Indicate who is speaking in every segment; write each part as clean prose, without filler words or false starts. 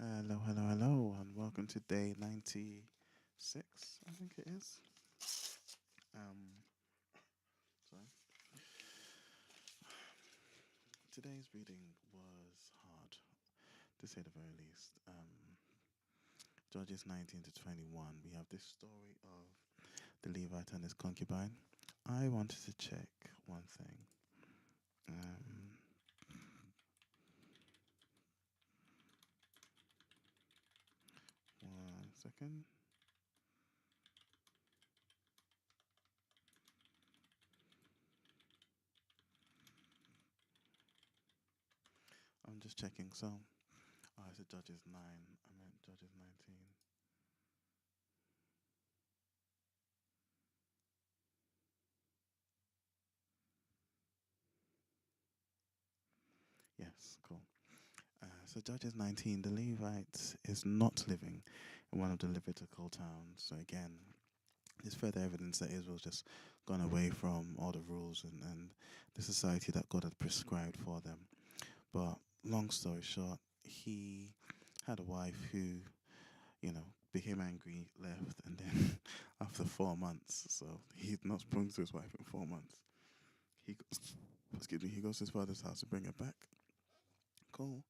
Speaker 1: Hello, hello, hello, and welcome to day 96, I think it is. Um, sorry. Today's reading was hard, to say the very least. Judges 19 to 21, we have this story of the Levite and his concubine. I wanted to check one thing. Um, 1 second. I'm just checking. So, I said Judges 9. I meant Judges 19. Yes, cool. So Judges 19, the Levite is not living in one of the Levitical towns. So again, there's further evidence that Israel's just gone away from all the rules and the society that God had prescribed for them. But long story short, he had a wife who, became angry, left, and then after 4 months, so he'd not spoken to his wife in 4 months, he goes, excuse me, he goes to his father's house to bring her back. Cool.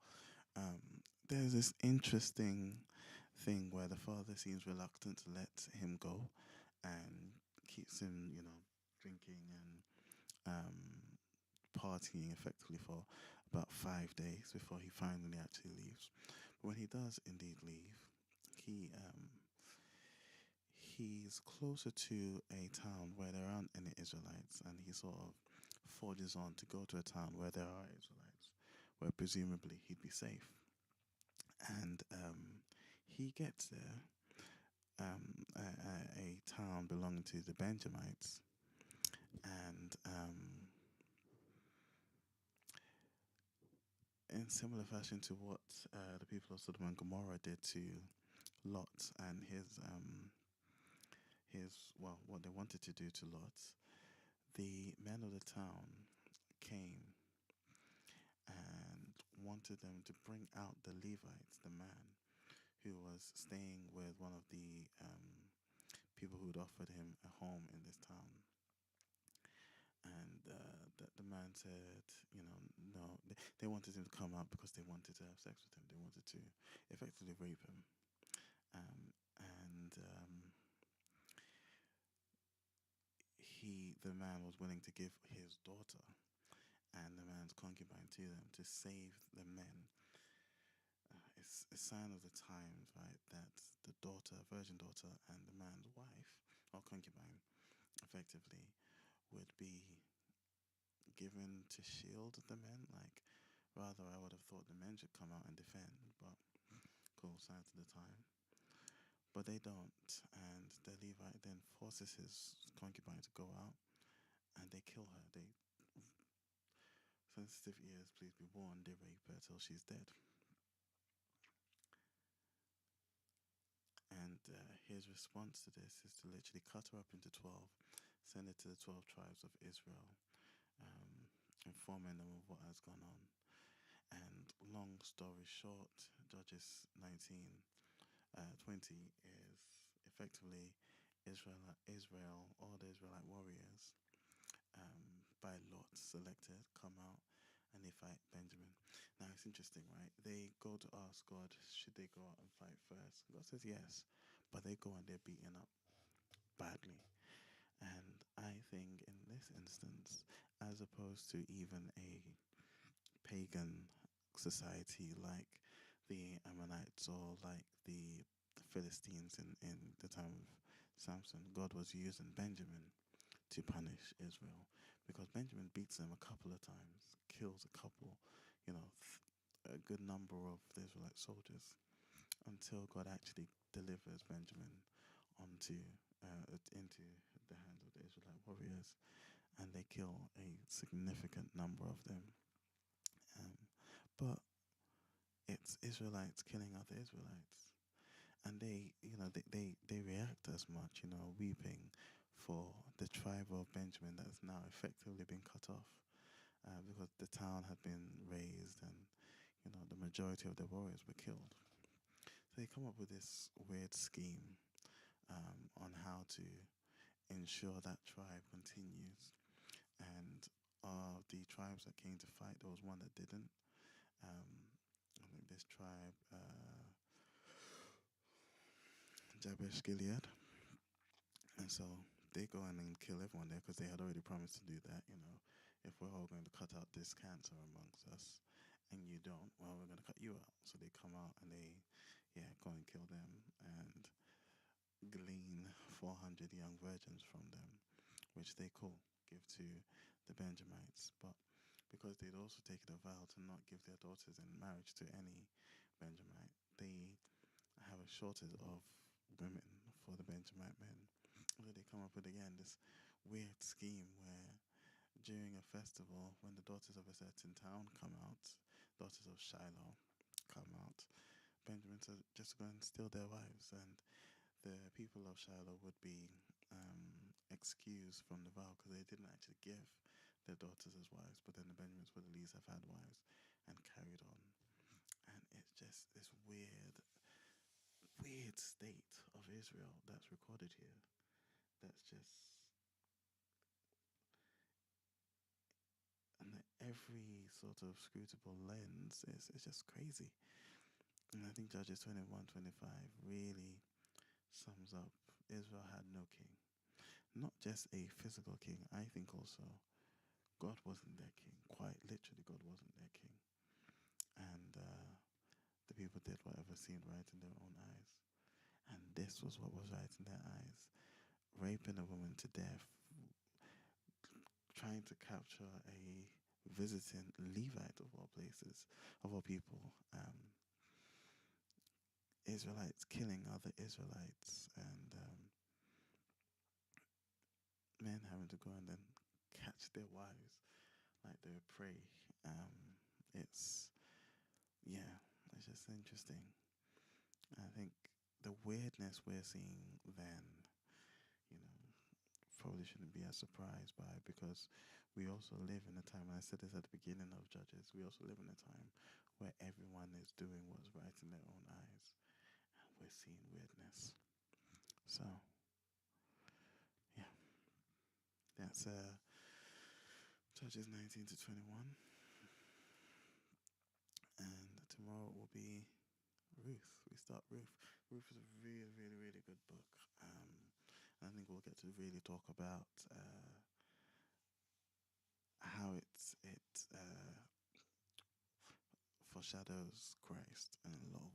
Speaker 1: There's this interesting thing where the father seems reluctant to let him go and keeps him, drinking and um, partying effectively for about 5 days before he finally actually leaves. But when he does indeed leave, he he's closer to a town where there aren't any Israelites, and he sort of forges on to go to a town where there are Israelites, where presumably he'd be safe. And he gets there, a town belonging to the Benjamites, and in similar fashion to what the people of Sodom and Gomorrah did to Lot and what they wanted to do to Lot, the men of the town came and wanted them to bring out the Levites, the man who was staying with one of the people who had offered him a home in this town. And the man said, no, they wanted him to come out because they wanted to have sex with him. They wanted to effectively rape him. And the man was willing to give his daughter and the man's concubine to them to save the men. It's a sign of the times, right, that the daughter, virgin daughter, and the man's wife or concubine, effectively, would be given to shield the men. Like, rather, I would have thought the men should come out and defend, but cool, signs of the time. But they don't, and the Levite then forces his concubine to go out, and they kill her. They, sensitive ears, please be warned, they rape her till she's dead. And his response to this is to literally cut her up into 12, send it to the 12 tribes of Israel, informing them of what has gone on. And long story short, Judges 19, 20 is effectively Israel, all the Israelite warriors, by lot selected, come out and they fight Benjamin. Now it's interesting, right? They go to ask God, should they go out and fight first? God says yes, but they go and they're beaten up badly. And I think in this instance, as opposed to even a pagan society like the Ammonites or like the Philistines in the time of Samson, God was using Benjamin to punish Israel because Benjamin beats them a couple of times, kills a couple, a good number of the Israelite soldiers until God actually delivers Benjamin onto into the hands of the Israelite warriors, and they kill a significant number of them. Um, but it's Israelites killing other Israelites, and they react as much, weeping for the tribe of Benjamin that has now effectively been cut off, because the town had been razed and the majority of the warriors were killed. They come up with this weird scheme on how to ensure that tribe continues. And of the tribes that came to fight, there was one that didn't. Um, I think this tribe, Jabesh Gilead, and so they go in and kill everyone there because they had already promised to do that. If we're all going to cut out this cancer amongst us, and you don't, well, we're going to cut you out. So they come out and they, go and kill them and glean 400 young virgins from them, which they give to the Benjamites. But because they'd also taken a vow to not give their daughters in marriage to any Benjamite, they have a shortage of women for the Benjamite men. So they come up with again this weird scheme where during a festival, when the daughters of a certain town come out, daughters of Shiloh come out, Benjamin says just go and steal their wives, and the people of Shiloh would be excused from the vow because they didn't actually give their daughters as wives, but then the Benjamins would at least have had wives and carried on. And it's just this weird state of Israel that's recorded here. That's just, and every sort of scrutable lens is just crazy. And I think Judges 21:25 really sums up Israel had no king. Not just a physical king, I think also God wasn't their king. Quite literally, God wasn't their king. And the people did whatever seemed right in their own eyes. And this was what was right in their eyes. Raping a woman to death, trying to capture a visiting Levite of all places, of all people, Israelites killing other Israelites, and men having to go and then catch their wives like they were prey. It's it's just interesting. I think the weirdness we're seeing then, you know, probably shouldn't be as surprised by, because we also live in a time, and I said this at the beginning of Judges, we also live in a time where everyone is doing what's right in their own eyes, and we're seeing weirdness. So, yeah, that's Judges 19 to 21, and tomorrow will be Ruth. We start Ruth. Ruth is a really, really, really good book. I think we'll get to really talk about how it foreshadows Christ and a lot of